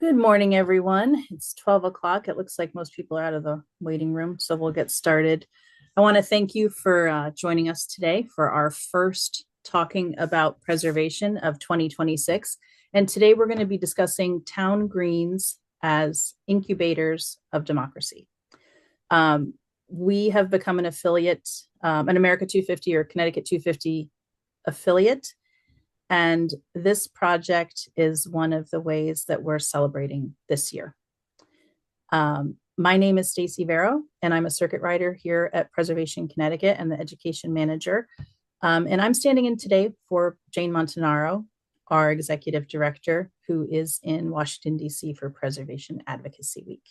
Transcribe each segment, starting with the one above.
Good morning, everyone. It's 12 o'clock. It looks like most people are out of the waiting room, so we'll get started. I want to thank you for joining us today for our first talking about preservation of 2026. And today we're going to be discussing town greens as incubators of democracy. We have become an affiliate, an America 250 or Connecticut 250 affiliate, and this project is one of the ways that we're celebrating this year. My name is Stacy Vero, and I'm a circuit rider here at Preservation Connecticut and the education manager. And I'm standing in today for Jane Montanaro, our executive director, who is in Washington, D.C. for Preservation Advocacy Week.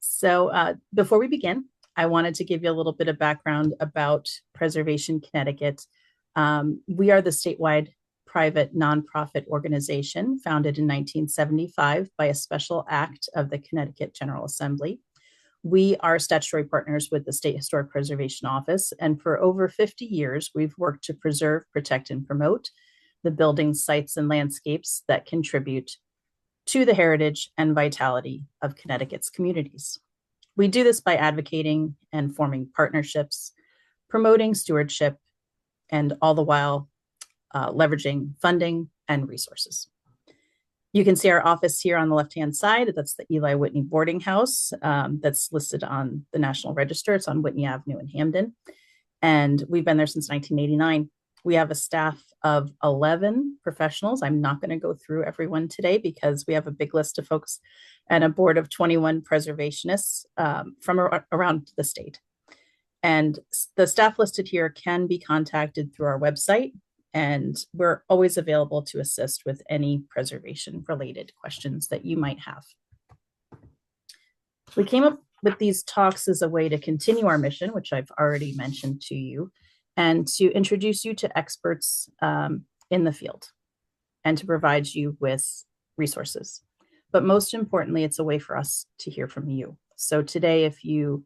So before we begin, I wanted to give you a little bit of background about Preservation Connecticut. We are the statewide private nonprofit organization founded in 1975 by a special act of the Connecticut General Assembly. We are statutory partners with the State Historic Preservation Office, and for over 50 years, we've worked to preserve, protect, and promote the buildings, sites, and landscapes that contribute to the heritage and vitality of Connecticut's communities. We do this by advocating and forming partnerships, promoting stewardship, and all the while leveraging funding and resources. You can see our office here on the left-hand side. That's the Eli Whitney Boarding House that's listed on the National Register. It's on Whitney Avenue in Hamden. And we've been there since 1989. We have a staff of 11 professionals. I'm not going to go through everyone today because we have a big list of folks and a board of 21 preservationists from around the state. And the staff listed here can be contacted through our website, and we're always available to assist with any preservation-related questions that you might have. We came up with these talks as a way to continue our mission, which I've already mentioned to you, and to introduce you to experts in the field and to provide you with resources. But most importantly, it's a way for us to hear from you. So today, if you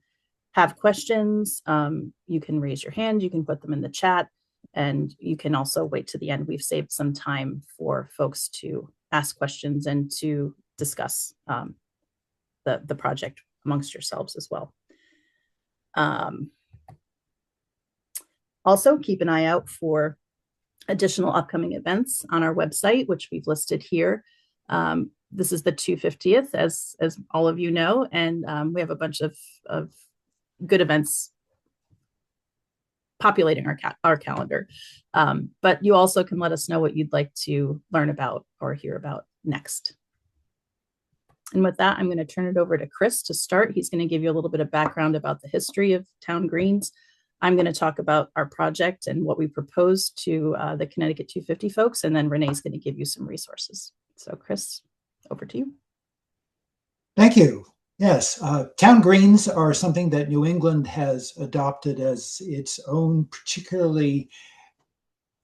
have questions, you can raise your hand, you can put them in the chat, and you can also wait to the end. We've saved some time for folks to ask questions and to discuss the project amongst yourselves as well. Also, keep an eye out for additional upcoming events on our website, which we've listed here. This is the 250th, as all of you know, and we have a bunch of good events populating our calendar. But you also can let us know what you'd like to learn about or hear about next. And with that, I'm going to turn it over to Chris to start. He's going to give you a little bit of background about the history of town greens. I'm going to talk about our project and what we propose to the Connecticut 250 folks, and then Renee's going to give you some resources. So Chris, over to you. Thank you. Yes, town greens are something that New England has adopted as its own particularly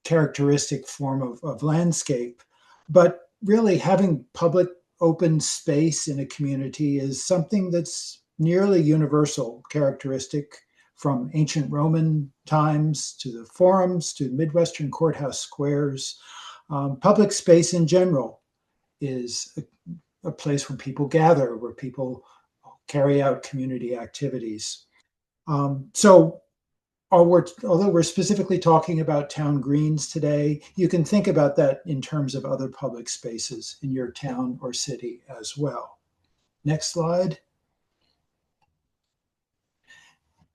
characteristic form of landscape. But really having public open space in a community is something that's nearly universal characteristic from ancient Roman times to the forums to Midwestern courthouse squares. Public space in general is a place where people gather, where people carry out community activities. So although we're specifically talking about town greens today, you can think about that in terms of other public spaces in your town or city as well. Next slide.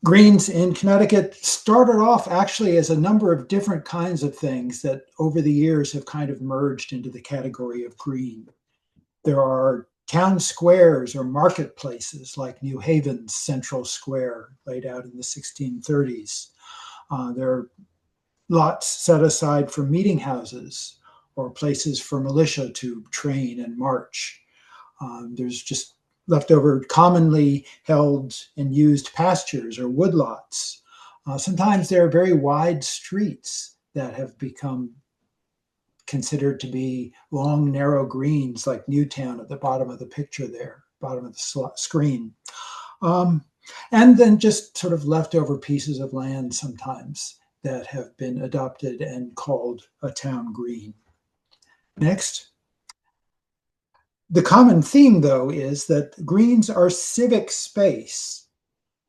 Greens in Connecticut started off actually as a number of different kinds of things that over the years have kind of merged into the category of green. There are town squares or marketplaces like New Haven's Central Square, laid out in the 1630s. There are lots set aside for meeting houses or places for militia to train and march. There's just leftover commonly held and used pastures or woodlots. Sometimes there are very wide streets that have become considered to be long, narrow greens like Newtown at the bottom of the picture there, bottom of the screen. And then just sort of leftover pieces of land sometimes that have been adopted and called a town green. Next. The common theme, though, is that greens are civic space.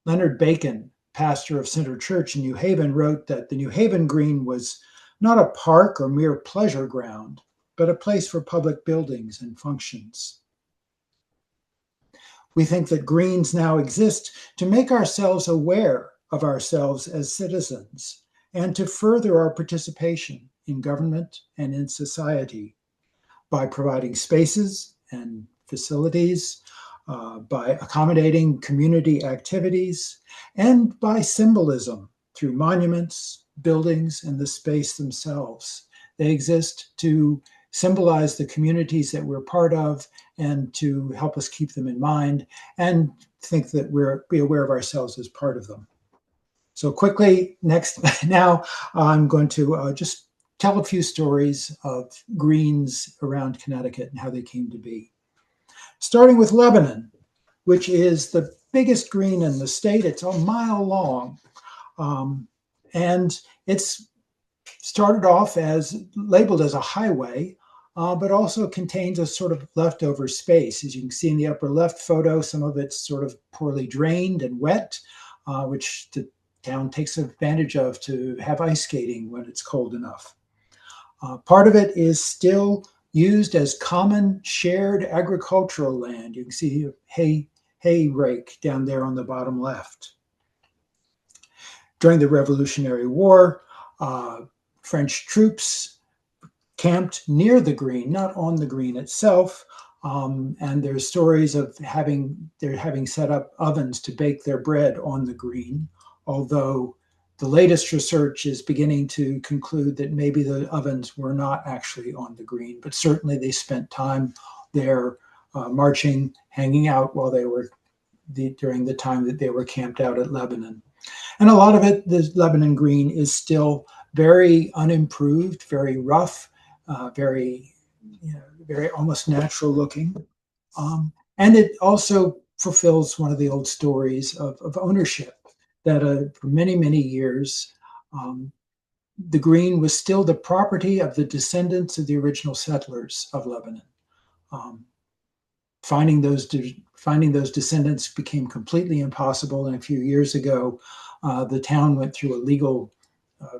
Leonard Bacon, pastor of Center Church in New Haven, wrote that the New Haven Green was not a park or mere pleasure ground, but a place for public buildings and functions. We think that greens now exist to make ourselves aware of ourselves as citizens and to further our participation in government and in society by providing spaces and facilities, by accommodating community activities, and by symbolism through monuments, buildings, and the space themselves. They exist to symbolize the communities that we're part of and to help us keep them in mind and think that be aware of ourselves as part of them. So quickly, now I'm going to just tell a few stories of greens around Connecticut and how they came to be. Starting with Lebanon, which is the biggest green in the state. It's a mile long. And it's started off as labeled as a highway, but also contains a sort of leftover space. As you can see in the upper left photo, some of it's sort of poorly drained and wet, which the town takes advantage of to have ice skating when it's cold enough. Part of it is still used as common shared agricultural land. You can see hay rake down there on the bottom left. During the Revolutionary War, French troops camped near the green, not on the green itself. And there's stories of having set up ovens to bake their bread on the green, although the latest research is beginning to conclude that maybe the ovens were not actually on the green, but certainly they spent time there marching, hanging out while they were during the time that they were camped out at Lebanon. And a lot of it, the Lebanon green, is still very unimproved, very rough, very almost natural looking. And it also fulfills one of the old stories of ownership, that for many, many years, the green was still the property of the descendants of the original settlers of Lebanon. Finding those descendants became completely impossible, and a few years ago, the town went through a legal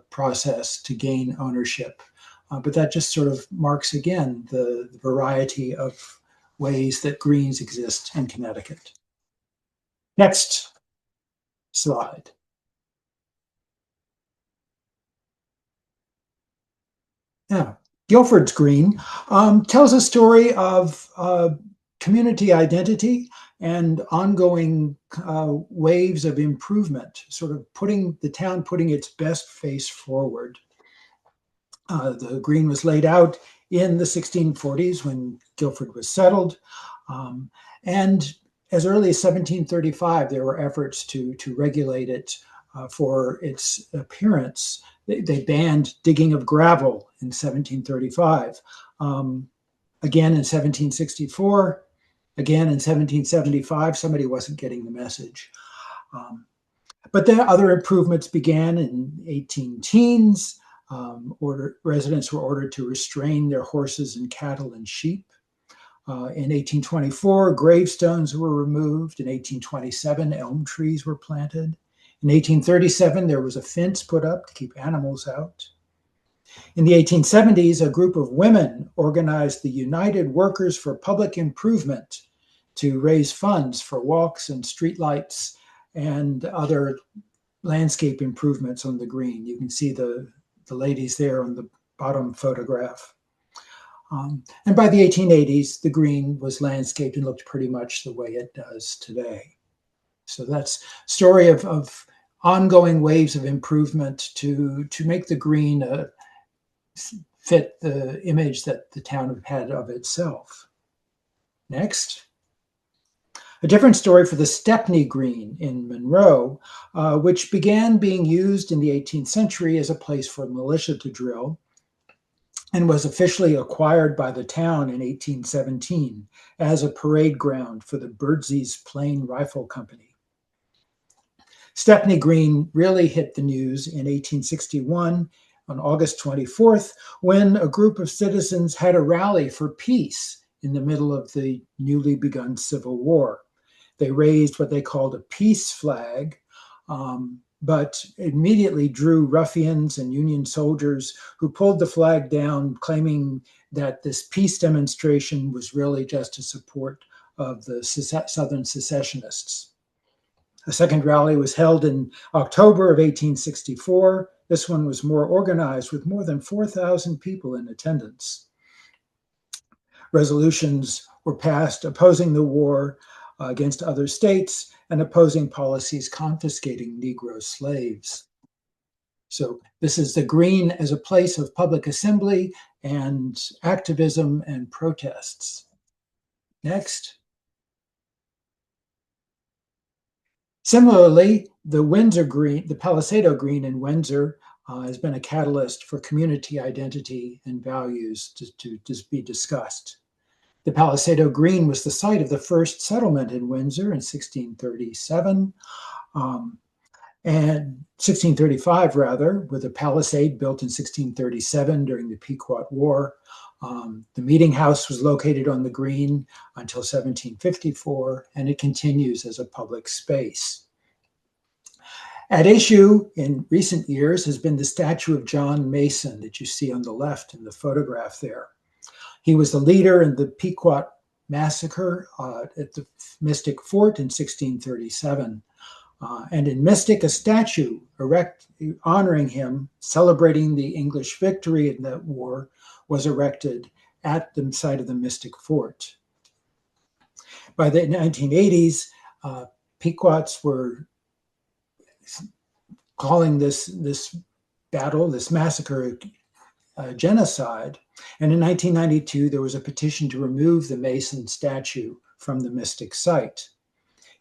process to gain ownership. But that just sort of marks again the variety of ways that greens exist in Connecticut. Next slide. Yeah, Guilford's Green tells a story of community identity and ongoing waves of improvement, sort of the town putting its best face forward. The green was laid out in the 1640s when Guilford was settled. And as early as 1735, there were efforts to regulate it for its appearance. They banned digging of gravel in 1735. Again in 1764, again in 1775, somebody wasn't getting the message. But then other improvements began in 18 teens. Residents were ordered to restrain their horses and cattle and sheep. In 1824, gravestones were removed. In 1827, elm trees were planted. In 1837, there was a fence put up to keep animals out. In the 1870s, a group of women organized the United Workers for Public Improvement to raise funds for walks and streetlights and other landscape improvements on the green. You can see the ladies there on the bottom photograph. And by the 1880s, the green was landscaped and looked pretty much the way it does today. So that's a story of ongoing waves of improvement to make the green fit the image that the town had of itself. Next. A different story for the Stepney Green in Monroe, which began being used in the 18th century as a place for militia to drill, and was officially acquired by the town in 1817 as a parade ground for the Birdseys Plain Rifle Company. Stepney Green really hit the news in 1861 on August 24th, when a group of citizens had a rally for peace in the middle of the newly begun Civil War. They raised what they called a peace flag, but immediately drew ruffians and Union soldiers who pulled the flag down, claiming that this peace demonstration was really just a support of the Southern secessionists. A second rally was held in October of 1864. This one was more organized, with more than 4,000 people in attendance. Resolutions were passed opposing the war against other states and opposing policies confiscating Negro slaves. So this is the Green as a place of public assembly and activism and protests. Next. Similarly, the Windsor Green, the Palisado Green in Windsor has been a catalyst for community identity and values to be discussed. The Palisado Green was the site of the first settlement in Windsor in 1637, and 1635 rather, with a palisade built in 1637 during the Pequot War. The meeting house was located on the green until 1754, and it continues as a public space. At issue in recent years has been the statue of John Mason that you see on the left in the photograph there. He was the leader in the Pequot massacre at the Mystic Fort in 1637. And in Mystic, a statue honoring him, celebrating the English victory in that war, was erected at the site of the Mystic Fort. By the 1980s, Pequots were calling this battle, this massacre, genocide. And in 1992, there was a petition to remove the Mason statue from the Mystic site.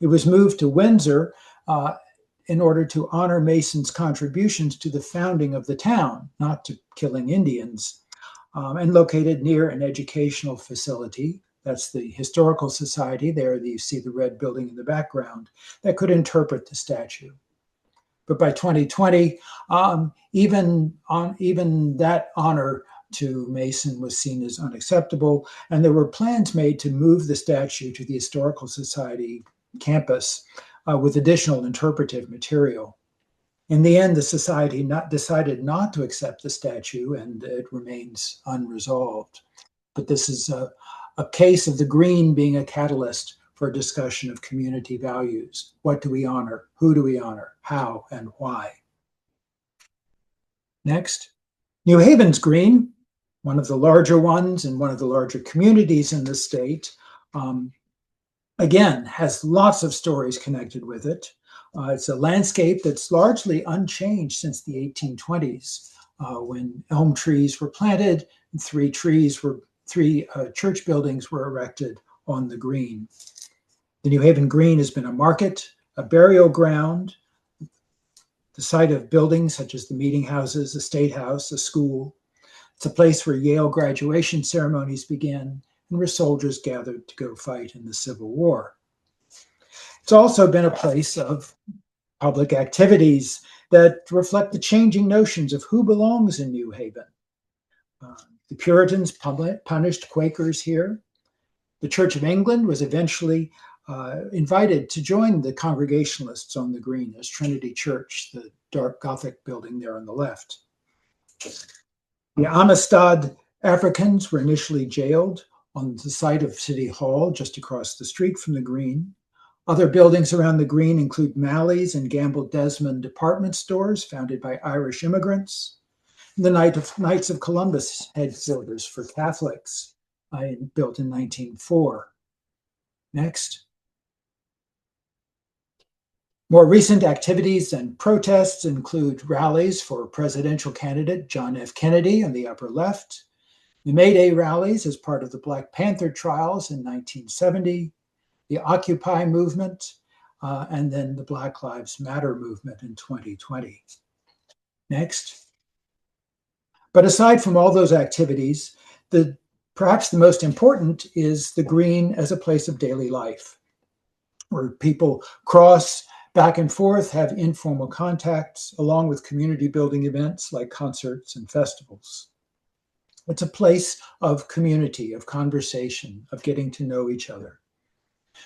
It was moved to Windsor in order to honor Mason's contributions to the founding of the town, not to killing Indians, and located near an educational facility. That's the Historical Society. There you see the red building in the background that could interpret the statue. But by 2020, even that honor to Mason was seen as unacceptable, and there were plans made to move the statue to the Historical Society campus with additional interpretive material. In the end, the society decided not to accept the statue, and it remains unresolved. But this is a case of the green being a catalyst for a discussion of community values. What do we honor? Who do we honor? How and why? Next. New Haven's Green, one of the larger ones and one of the larger communities in the state, again, has lots of stories connected with it. It's a landscape that's largely unchanged since the 1820s, when elm trees were planted and three church buildings were erected on the green. The New Haven Green has been a market, a burial ground, the site of buildings such as the meeting houses, a state house, a school. It's a place where Yale graduation ceremonies began and where soldiers gathered to go fight in the Civil War. It's also been a place of public activities that reflect the changing notions of who belongs in New Haven. The Puritans punished Quakers here. The Church of England was eventually invited to join the Congregationalists on the green as Trinity Church, the dark Gothic building there on the left. The Amistad Africans were initially jailed on the site of City Hall, just across the street from the green. Other buildings around the green include Malley's and Gamble Desmond department stores founded by Irish immigrants. The Knights of Columbus headquarters for Catholics, built in 1904. Next. More recent activities and protests include rallies for presidential candidate John F. Kennedy on the upper left, the May Day rallies as part of the Black Panther trials in 1970, the Occupy movement, and then the Black Lives Matter movement in 2020. Next. But aside from all those activities, perhaps the most important is the green as a place of daily life, where people cross back and forth, have informal contacts, along with community building events like concerts and festivals. It's a place of community, of conversation, of getting to know each other.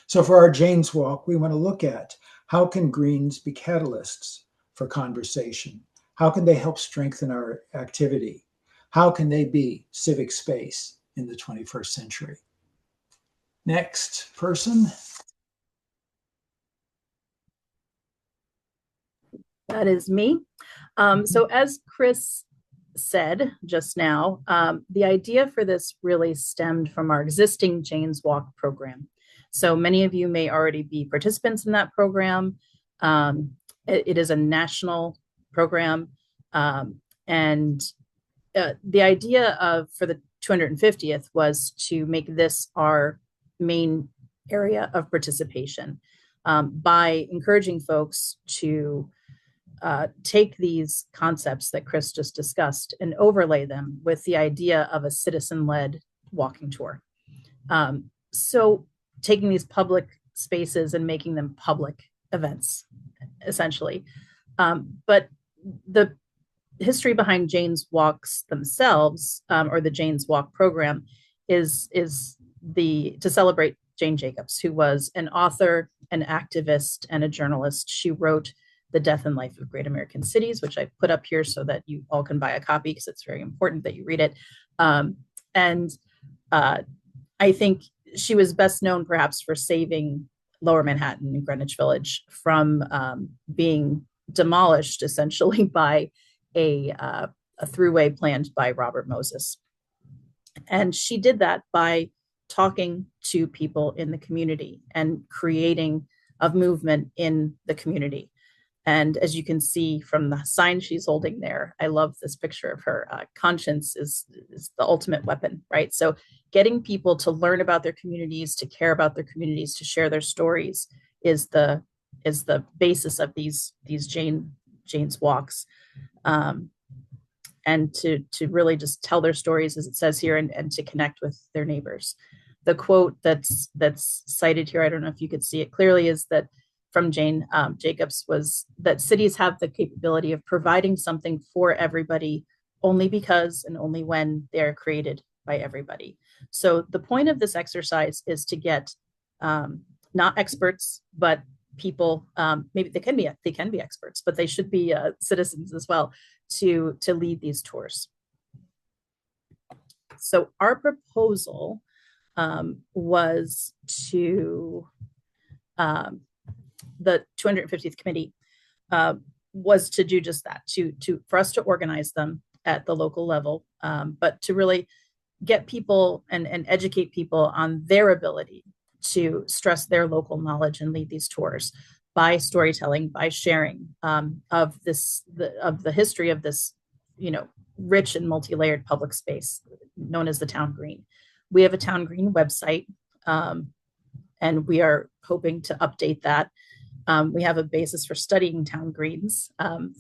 So for our Jane's Walk, we want to look at how can greens be catalysts for conversation? How can they help strengthen our activity? How can they be civic space in the 21st century? Next person. That is me. So as Chris said just now, the idea for this really stemmed from our existing Jane's Walk program. So many of you may already be participants in that program. It is a national program. And the idea for the 250th was to make this our main area of participation by encouraging folks to take these concepts that Chris just discussed and overlay them with the idea of a citizen-led walking tour. So taking these public spaces and making them public events, essentially. But the history behind Jane's Walks themselves, or the Jane's Walk program, is to celebrate Jane Jacobs, who was an author, an activist, and a journalist. She wrote The Death and Life of Great American Cities, which I put up here so that you all can buy a copy because it's very important that you read it. I think she was best known perhaps for saving Lower Manhattan and Greenwich Village from being demolished essentially by a throughway planned by Robert Moses. And she did that by talking to people in the community and creating a movement in the community. And as you can see from the sign she's holding there, I love this picture of her. Conscience is the ultimate weapon, right? So getting people to learn about their communities, to care about their communities, to share their stories is the basis of these Jane's Walks. And to really just tell their stories, as it says here, and to connect with their neighbors. The quote that's cited here, I don't know if you could see it clearly, is that from Jane Jacobs, was that cities have the capability of providing something for everybody only because and only when they're created by everybody. So the point of this exercise is to get not experts, but people, maybe they can be experts, but they should be citizens as well, to lead these tours. So our proposal was to the 250th committee was to do just that, for us to organize them at the local level, but to really get people and educate people on their ability to stress their local knowledge and lead these tours by storytelling, by sharing of the history of this, rich and multi-layered public space known as the Town Green. We have a Town Green website, and we are hoping to update that. We have a basis for studying town greens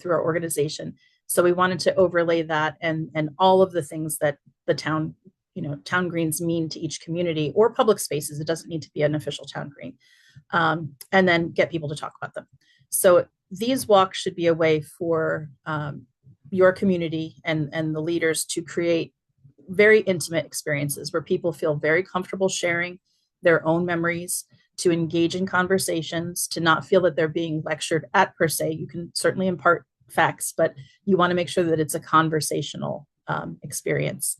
through our organization. So we wanted to overlay that and all of the things that the town greens mean to each community or public spaces. It doesn't need to be an official town green. And then get people to talk about them. So these walks should be a way for your community and the leaders to create very intimate experiences where people feel very comfortable sharing their own memories, to engage in conversations, to not feel that they're being lectured at per se. You can certainly impart facts, but you want to make sure that it's a conversational experience.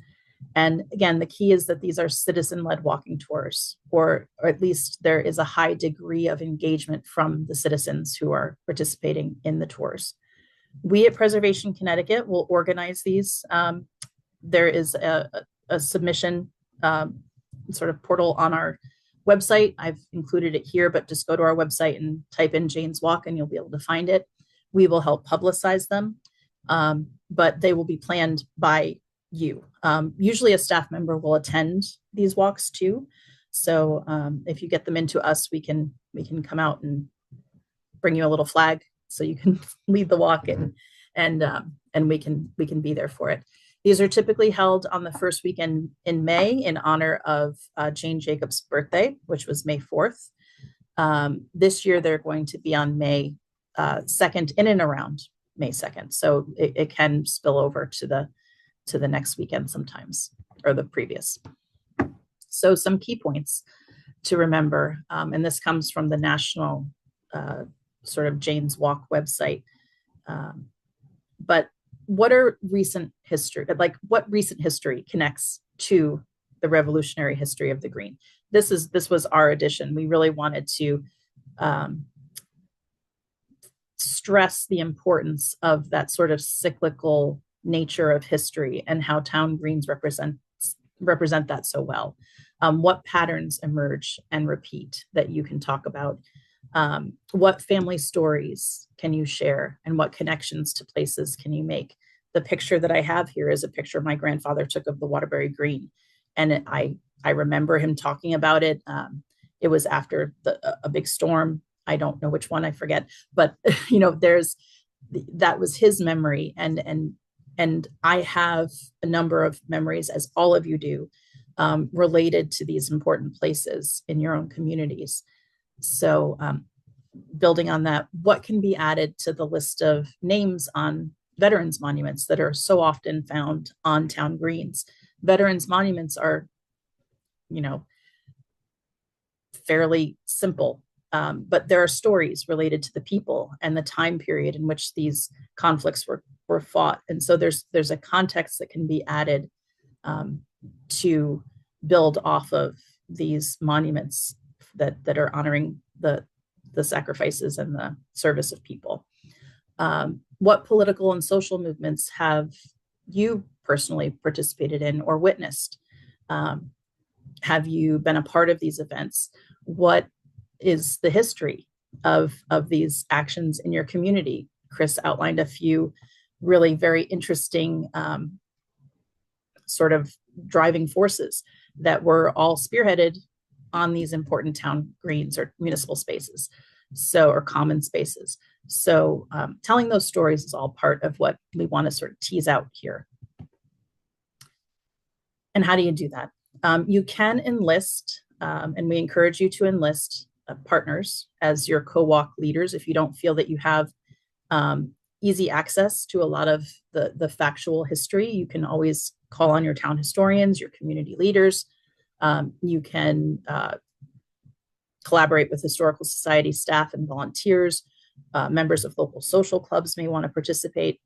And again, the key is that these are citizen-led walking tours, or at least there is a high degree of engagement from the citizens who are participating in the tours. We at Preservation Connecticut will organize these. There is a submission sort of portal on our website. I've included it here, but just go to our website and type in Jane's Walk and you'll be able to find it. We will help publicize them, but they will be planned by you. Usually a staff member will attend these walks too. So if you get them into us, we can come out and bring you a little flag so you can lead the walk and we can be there for it. These are typically held on the first weekend in May in honor of Jane Jacobs' birthday, which was May 4th. This year, they're going to be on May 2nd, in and around May 2nd. So it can spill over to the next weekend sometimes, or the previous. So some key points to remember, and this comes from the national sort of Jane's Walk website. But what are recent history, like what recent history connects to the revolutionary history of the Green? This was our addition. We really wanted to stress the importance of that sort of cyclical nature of history and how town greens represent that so well. What patterns emerge and repeat that you can talk about? What family stories can you share, and what connections to places can you make? The picture that I have here is a picture my grandfather took of the Waterbury Green, and I remember him talking about it. It was after a big storm. I don't know which one, I forget, but that was his memory, and I have a number of memories, as all of you do, related to these important places in your own communities. So building on that, what can be added to the list of names on veterans monuments that are so often found on town greens? Veterans monuments are, fairly simple, but there are stories related to the people and the time period in which these conflicts were fought. And so there's a context that can be added to build off of these monuments that are honoring the sacrifices and the service of people. What political and social movements have you personally participated in or witnessed? Have you been a part of these events? What is the history of these actions in your community? Chris outlined a few really very interesting sort of driving forces that were all spearheaded on these important town greens or municipal spaces, or common spaces. So telling those stories is all part of what we want to sort of tease out here. And how do you do that? You can enlist, and we encourage you to enlist partners as your co-walk leaders if you don't feel that you have easy access to a lot of the factual history. You can always call on your town historians, your community leaders. You can collaborate with historical society staff and volunteers. Members of local social clubs may want to participate.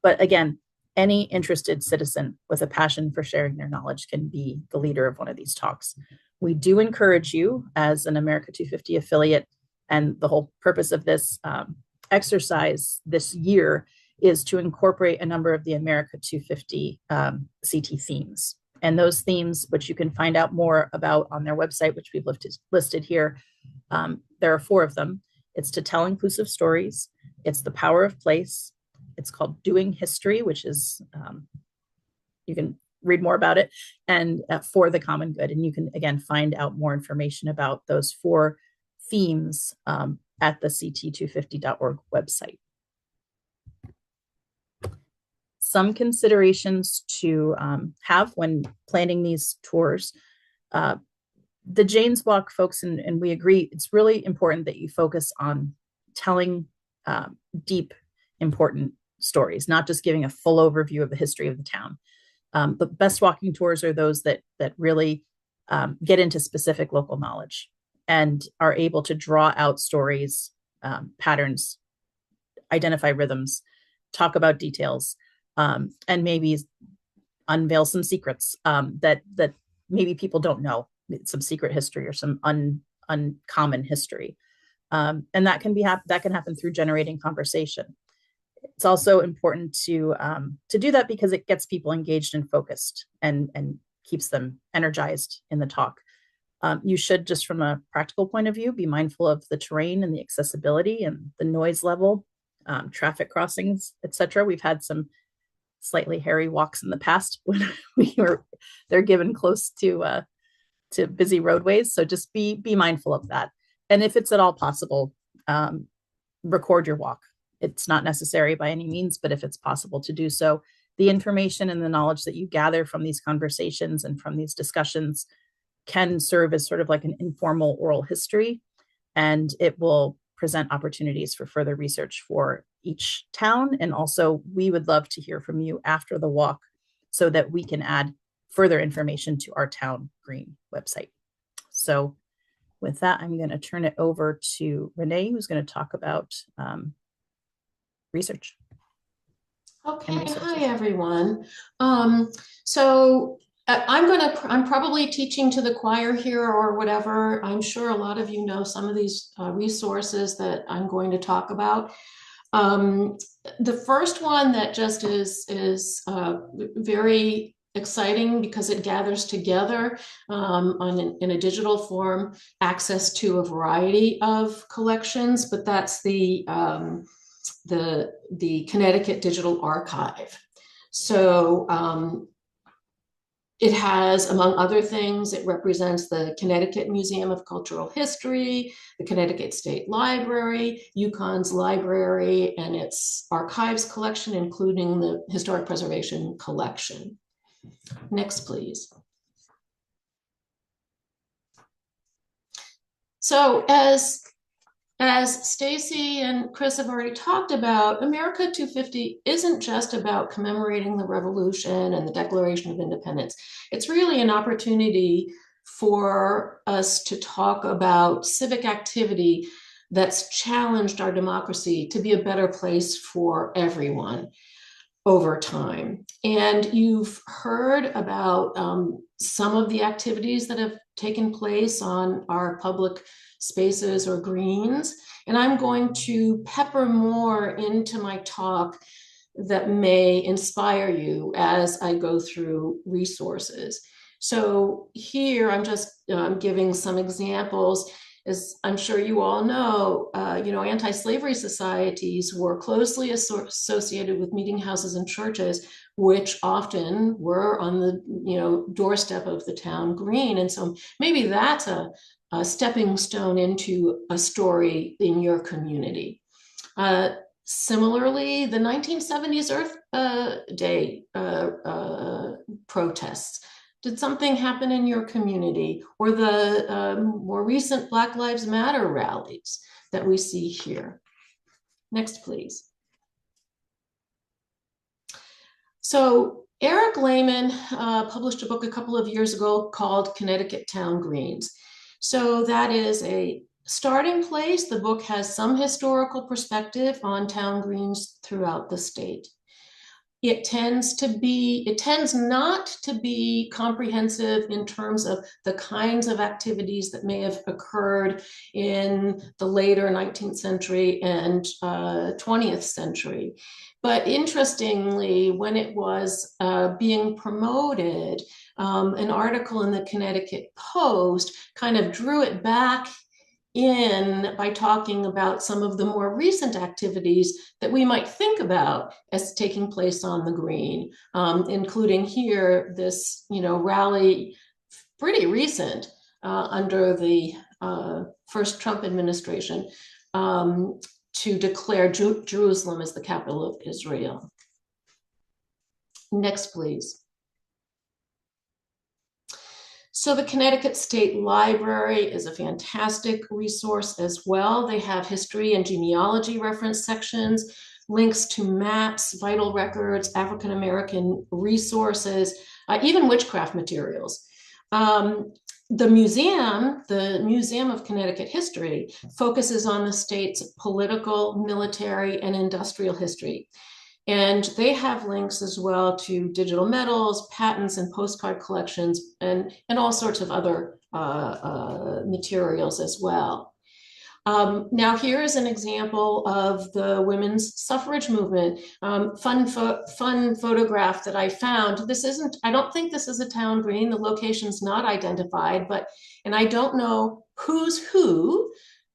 But again, any interested citizen with a passion for sharing their knowledge can be the leader of one of these talks. We do encourage you as an America 250 affiliate, and the whole purpose of this exercise this year is to incorporate a number of the America 250 CT themes. And those themes, which you can find out more about on their website, which we've listed here, there are 4 of them. It's to tell inclusive stories. It's the power of place. It's called Doing History, which is, you can read more about it, and For the Common Good. And you can, again, find out more information about those 4 themes at the ct250.org website. Some considerations to have when planning these tours. The Jane's Walk folks, and we agree, it's really important that you focus on telling deep, important stories, not just giving a full overview of the history of the town. The best walking tours are those that really get into specific local knowledge and are able to draw out stories, patterns, identify rhythms, talk about details, and maybe unveil some secrets that maybe people don't know, some secret history or some uncommon history. And that can happen through generating conversation. It's also important to do that because it gets people engaged and focused and keeps them energized in the talk. You should, just from a practical point of view, be mindful of the terrain and the accessibility and the noise level, traffic crossings, etc. We've had some slightly hairy walks in the past when they're given close to busy roadways. So just be mindful of that. And if it's at all possible, record your walk. It's not necessary by any means, but if it's possible to do so, the information and the knowledge that you gather from these conversations and from these discussions can serve as sort of like an informal oral history and it will present opportunities for further research for each town. And also, we would love to hear from you after the walk so that we can add further information to our town green website. So with that, I'm going to turn it over to Renee, who's going to talk about research. Okay, hi everyone. So I'm probably teaching to the choir here or whatever. I'm sure a lot of you know some of these resources that I'm going to talk about. The first one that just is very exciting because it gathers together in a digital form access to a variety of collections, but that's the Connecticut Digital Archive. So it has, among other things, it represents the Connecticut Museum of Cultural History, the Connecticut State Library, UConn's library, and its archives collection, including the Historic Preservation Collection. Next, please. So as Stacy and Chris have already talked about, America 250 isn't just about commemorating the Revolution and the Declaration of Independence. It's really an opportunity for us to talk about civic activity that's challenged our democracy to be a better place for everyone over time. And you've heard about some of the activities that have taken place on our public spaces or greens. And I'm going to pepper more into my talk that may inspire you as I go through resources. So here I'm just giving some examples. As I'm sure you all know, anti-slavery societies were closely associated with meeting houses and churches, which often were on the doorstep of the town green. And so maybe that's a stepping stone into a story in your community. Similarly, the 1970s Earth Day protests. Did something happen in your community? Or the more recent Black Lives Matter rallies that we see here? Next, please. So Eric Lehman published a book a couple of years ago called Connecticut Town Greens. So that is a starting place. The book has some historical perspective on town greens throughout the state. It tends not to be comprehensive in terms of the kinds of activities that may have occurred in the later 19th century and 20th century. But interestingly, when it was being promoted, an article in the Connecticut Post kind of drew it back in by talking about some of the more recent activities that we might think about as taking place on the green, including here this rally, pretty recent, under the first Trump administration, to declare Jerusalem as the capital of Israel. Next, please. So the Connecticut State Library is a fantastic resource as well. They have history and genealogy reference sections, links to maps, vital records, African-American resources, even witchcraft materials. The Museum of Connecticut History, focuses on the state's political, military, and industrial history. And they have links as well to digital medals, patents, and postcard collections, and all sorts of other materials as well. Now, here is an example of the women's suffrage movement. Fun photograph that I found. I don't think this is a town green. The location's not identified, and I don't know who's who,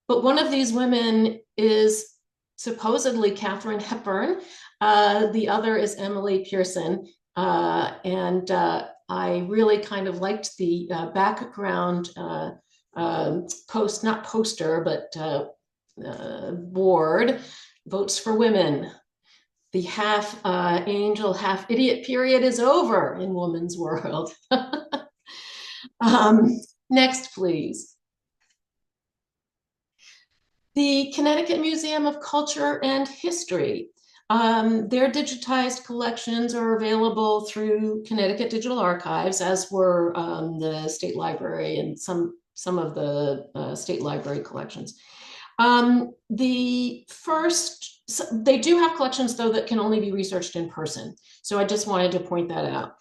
but one of these women is supposedly Katharine Hepburn. The other is Emily Pearson. And I really kind of liked the background not poster, but board, Votes for Women. The half angel, half idiot period is over in women's world. Next, please. The Connecticut Museum of Culture and History. Their digitized collections are available through Connecticut Digital Archives, as were the State Library and some of the State Library collections. They do have collections, though, that can only be researched in person. So I just wanted to point that out.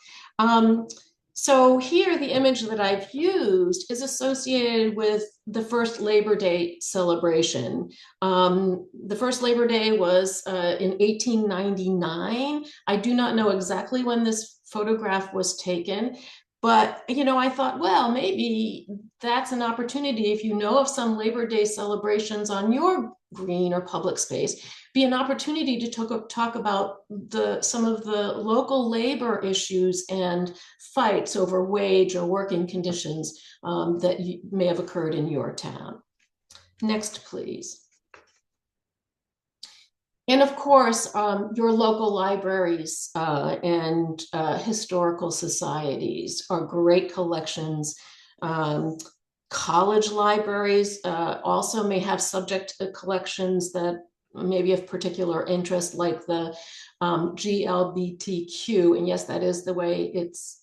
So here, the image that I've used is associated with the first Labor Day celebration. The first Labor Day was in 1899. I do not know exactly when this photograph was taken, but, you know, I thought, well, maybe that's an opportunity, if you know of some Labor Day celebrations on your green or public space, be an opportunity to talk about some of the local labor issues and fights over wage or working conditions that may have occurred in your town. Next, please. And of course, your local libraries and historical societies are great collections. College libraries also may have subject collections that may be of particular interest, like the GLBTQ, and yes, that is the way it's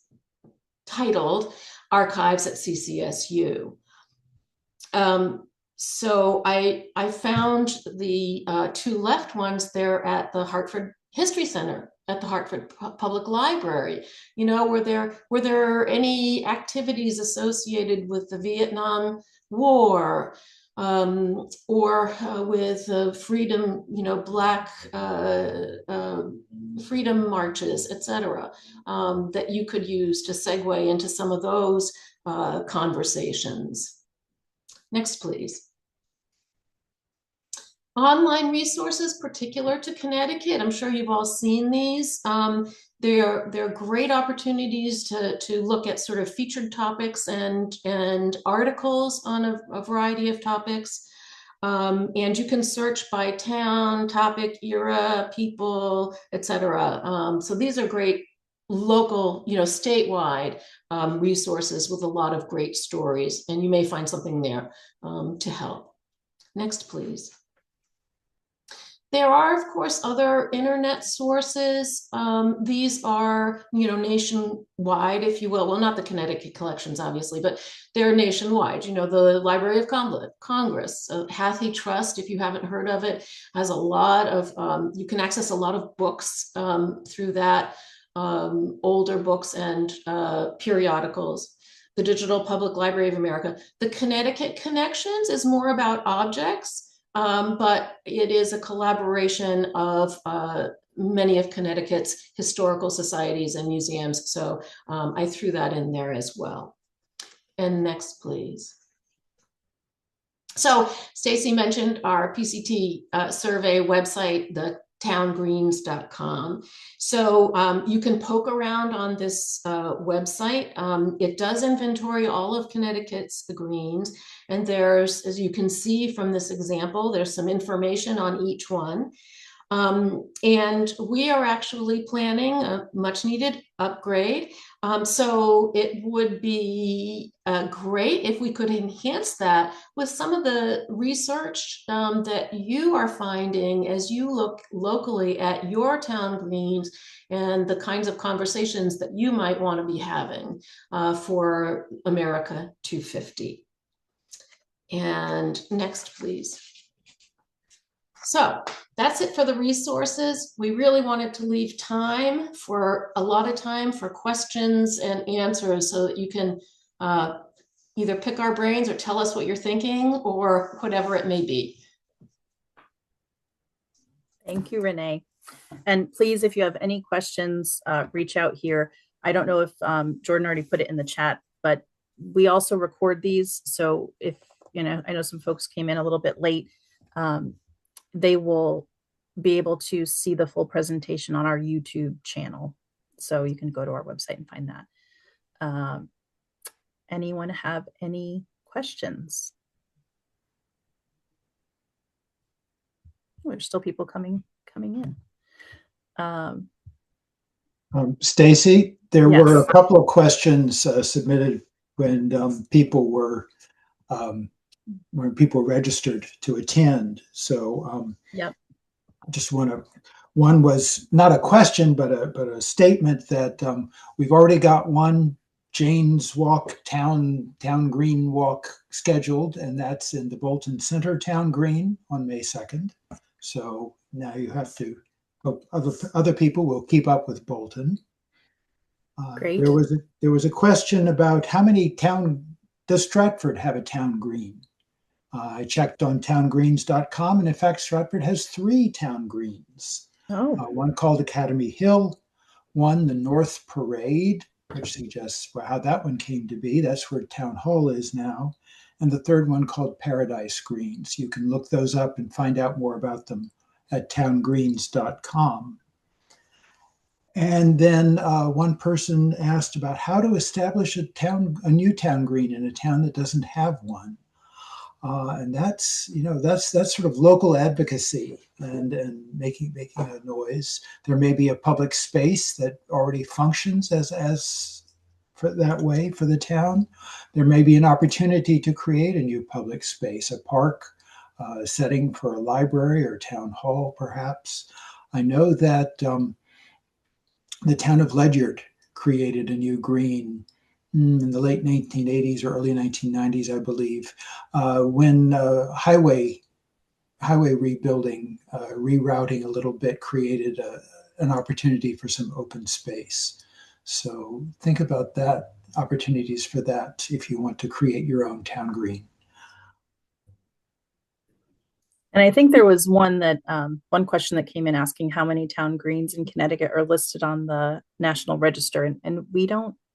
titled, archives at CCSU. So I found the two left ones there at the Hartford History Center at the Hartford Public Library. You know, were there any activities associated with the Vietnam War or with freedom, you know, Black freedom marches, etc., that you could use to segue into some of those conversations. Next, please. Online resources particular to Connecticut. I'm sure you've all seen these. They're great opportunities to look at sort of featured topics and articles on a variety of topics. And you can search by town, topic, era, people, etc. So these are great local, you know, statewide resources with a lot of great stories, and you may find something there to help. Next, please. There are, of course, other internet sources. These are, you know, nationwide, if you will. Well, not the Connecticut collections, obviously, but they're nationwide. You know, the Library of Congress, Hathi Trust, if you haven't heard of it, has a lot of, you can access a lot of books through that, older books and periodicals. The Digital Public Library of America. The Connecticut Connections is more about objects. But it is a collaboration of many of Connecticut's historical societies and museums. So I threw that in there as well. And next, please. So Stacy mentioned our PCT survey website, the towngreens.com. So you can poke around on this website. It does inventory all of Connecticut's greens. And there's, as you can see from this example, there's some information on each one. And we are actually planning a much needed upgrade. So it would be great if we could enhance that with some of the research that you are finding as you look locally at your town greens and the kinds of conversations that you might want to be having for America 250. And next, please. So that's it for the resources. We really wanted to leave time for a lot of time for questions and answers so that you can either pick our brains or tell us what you're thinking or whatever it may be. Thank you, Renee. And please, if you have any questions, reach out here. I don't know if Jordan already put it in the chat, but we also record these. So if, you know, I know some folks came in a little bit late, they will be able to see the full presentation on our YouTube channel. So you can go to our website and find that. Anyone have any questions? There's still people coming in. Stacy, there Yes. were a couple of questions submitted when people were when people registered to attend. So Yep. just one was not a question, but a statement that we've already got one Jane's Walk town green walk scheduled, and that's in the Bolton Center Town Green on May 2nd. So now you have to hope other people will keep up with Bolton. Great. There was a question about how many does Stratford have a town green? I checked on towngreens.com, and in fact, Stratford has 3 town greens. Oh, One called Academy Hill, one the North Parade, which suggests how that one came to be. That's where Town Hall is now. And the third one called Paradise Greens. You can look those up and find out more about them at towngreens.com. And then one person asked about how to establish a new town green in a town that doesn't have one. And that's sort of local advocacy and making a noise. There may be a public space that already functions as for that way for the town. There may be an opportunity to create a new public space, a park, a setting for a library or town hall, perhaps. I know that the town of Ledyard created a new green in the late 1980s or early 1990s, I believe, when highway rebuilding, rerouting a little bit created an opportunity for some open space. So think about that, opportunities for that if you want to create your own town green. and I think there was one question that came in asking how many town greens in Connecticut are listed on the National Register, and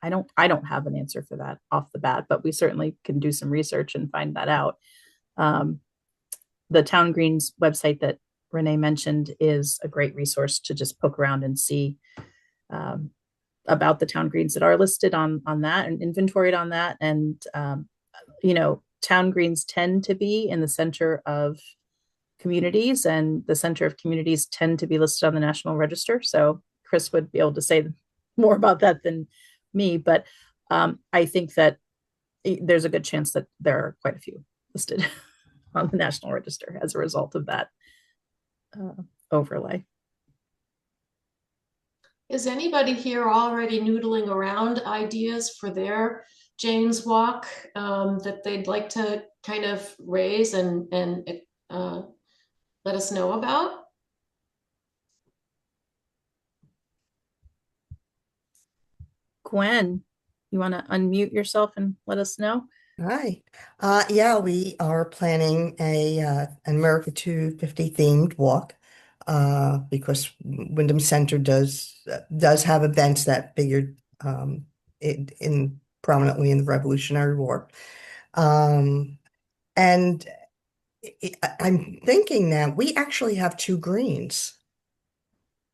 I don't have an answer for that off the bat, but we certainly can do some research and find that out. Um, the Town Greens website that Renee mentioned is a great resource to just poke around and see um, about the town greens that are listed on that and inventoried on that. And town greens tend to be in the center of communities, and the center of communities tend to be listed on the National Register. So Chris would be able to say more about that than me, but I think that there's a good chance that there are quite a few listed on the National Register as a result of that overlay. Is anybody here already noodling around ideas for their Jane's Walk that they'd like to kind of raise and let us know about? Gwen, you want to unmute yourself and let us know? Hi. Yeah, we are planning an America 250 themed walk because Wyndham Center does have events that figured in prominently in the Revolutionary War. And I'm thinking now we actually have 2 greens.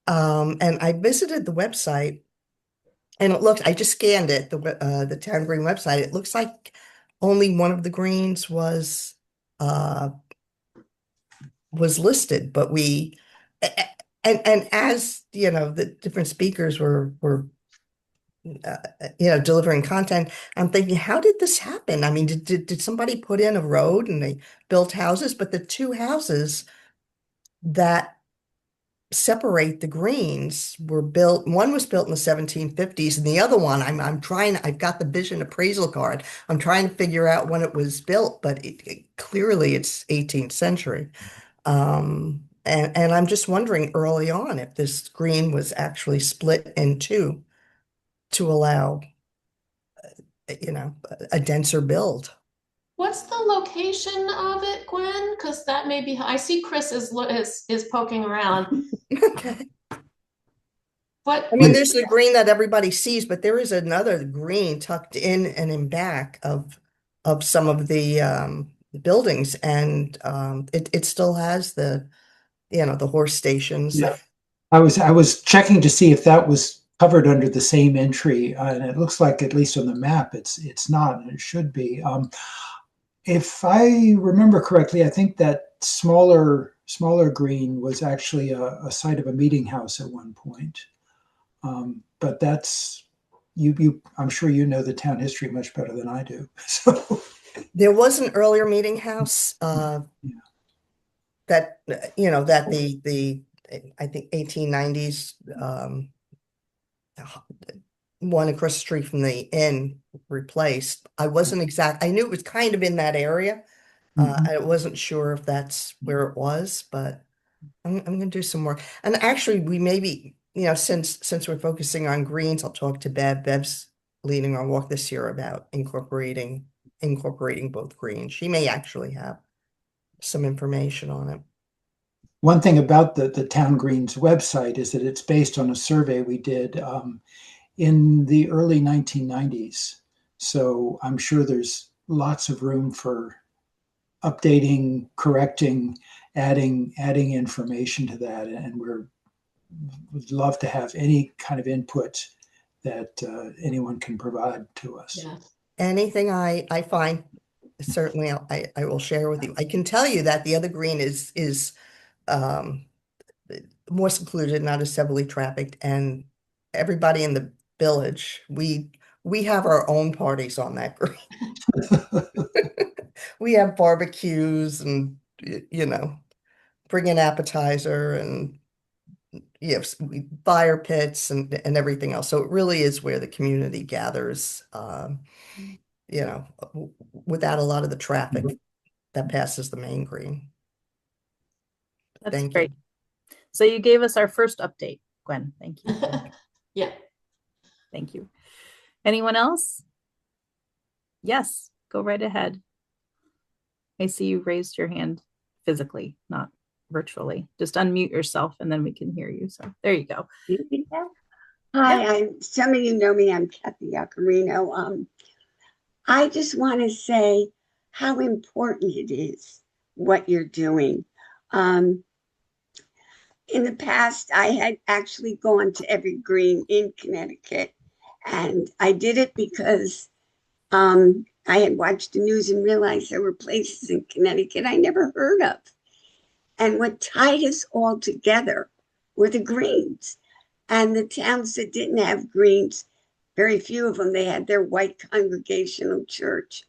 And I visited the website, and I just scanned it, the Town Green website. It looks like only one of the greens was listed, but and as you know, the different speakers were delivering content. I'm thinking, how did this happen? I mean, did somebody put in a road and they built houses? But the 2 houses that separate the greens were built. One was built in the 1750s, and the other one, I've got the vision appraisal card. I'm trying to figure out when it was built, but clearly it's 18th century. And I'm just wondering early on if this green was actually split in 2 to allow, a denser build. What's the location of it, Gwen? Because that may be. I see Chris is poking around. Okay. What? I mean, there's the green that everybody sees, but there is another green tucked in and in back of some of the buildings, and it still has the horse stations. Yeah. I was checking to see if that was covered under the same entry, and it looks like, at least on the map, it's not, and it should be. If I remember correctly, I think that smaller green was actually a site of a meeting house at one point. But that's I'm sure you know the town history much better than I do. So There was an earlier meeting house Yeah. that that the I think 1890s one across the street from the inn replaced. I wasn't exact. I knew it was kind of in that area. Mhm. I wasn't sure if that's where it was, but I'm going to do some more. And actually, we maybe, since we're focusing on greens, I'll talk to Bev. Bev's leading our walk this year about incorporating both greens. She may actually have some information on it. One thing about the Town Greens website is that it's based on a survey we did in the early 1990s. So I'm sure there's lots of room for updating, correcting, adding information to that, and would love to have any kind of input that anyone can provide to us. Yeah. Anything I find, certainly I will share with you. I can tell you that the other green is um, more secluded, not as heavily trafficked, and everybody in the village, we have our own parties on that green. We have barbecues and bring an appetizer and yes, fire pits and everything else. So it really is where the community gathers, without a lot of the traffic that passes the main green. That's Thank great. you. So you gave us our first update, Gwen. Thank you. Yeah. Thank you. Anyone else? Yes, go right ahead. I see you raised your hand physically, not virtually. Just unmute yourself and then we can hear you. So there you go. Hi, Yeah. some of you know me. I'm Kathy Yacarino. I just want to say how important it is what you're doing. In the past, I had actually gone to every green in Connecticut, and I did it because I had watched the news and realized there were places in Connecticut I never heard of. And what tied us all together were the greens. And the towns that didn't have greens, very few of them, they had their white congregational church.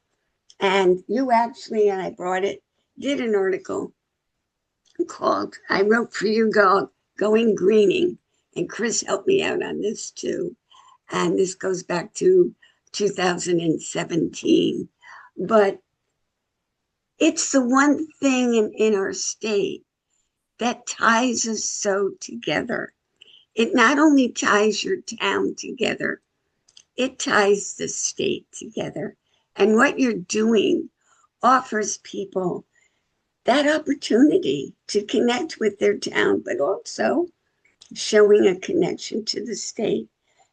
And you actually, and I brought it, did an article called, I wrote for you, Going Greening. And Chris helped me out on this too. And this goes back to 2017. But it's the one thing in our state that ties us so together. It not only ties your town together, it ties the state together. And what you're doing offers people that opportunity to connect with their town, but also showing a connection to the state.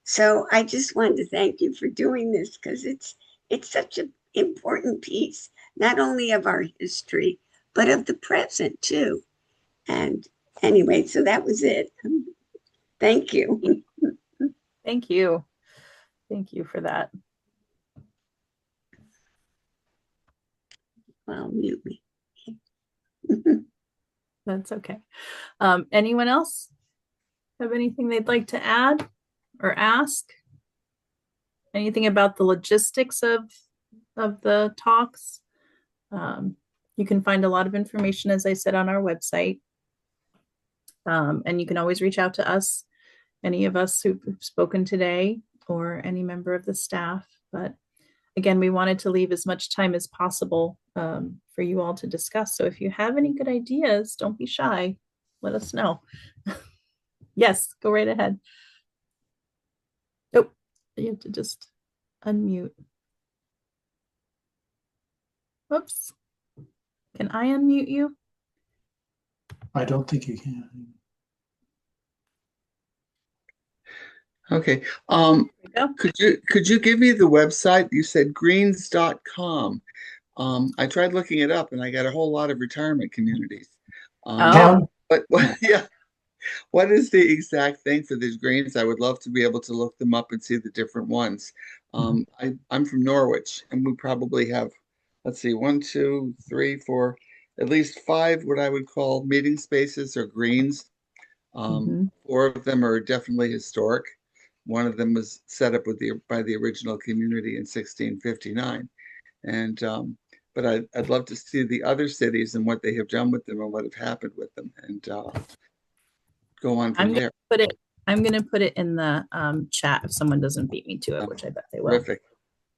So I just wanted to thank you for doing this because it's such an important piece, not only of our history, but of the present too. And anyway, so that was it. Thank you. Thank you. Thank you for that. Well, mute me. That's okay. Anyone else have anything they'd like to add or ask? Anything about the logistics of the talks? You can find a lot of information, as I said, on our website. And you can always reach out to us, any of us who've spoken today or any member of the staff. But again, we wanted to leave as much time as possible for you all to discuss. So if you have any good ideas, don't be shy. Let us know. Yes, go right ahead. Oh, you have to just unmute. Whoops. Can I unmute you? I don't think you can. Okay. There we go. Could you give me the website? You said greens.com. I tried looking it up and I got a whole lot of retirement communities. Oh, But yeah, what is the exact thing for these greens? I would love to be able to look them up and see the different ones. I'm from Norwich and we probably have, let's see, 1, 2, 3, 4, at least 5 what I would call meeting spaces or greens. mhm. 4 of them are definitely historic. One of them was set up by the original community in 1659. And but I'd love to see the other cities and what they have done with them and what have happened with them, and go on from there. I'm gonna put it in the chat if someone doesn't beat me to it, Oh, which I bet they will. Terrific.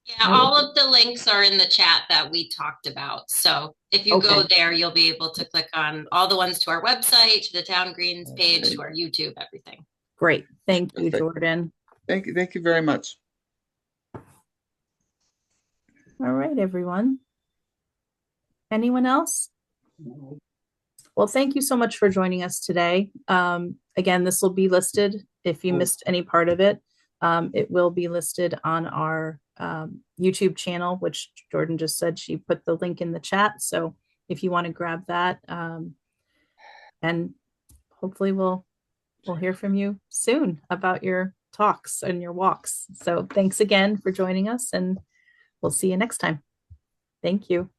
Yeah, all of the links are in the chat that we talked about. So if you go there, you'll be able to click on all the ones to our website, to the Town Greens page, to our YouTube, everything. Great. Thank you, Perfect. Jordan. Thank you. Thank you very much. All right, everyone. Anyone else? Well, thank you so much for joining us today. Again, this will be listed if you missed any part of it. It will be listed on our YouTube channel, which Jordan just said she put the link in the chat. So if you want to grab that, and hopefully we'll hear from you soon about your talks and your walks. So thanks again for joining us, and we'll see you next time. Thank you.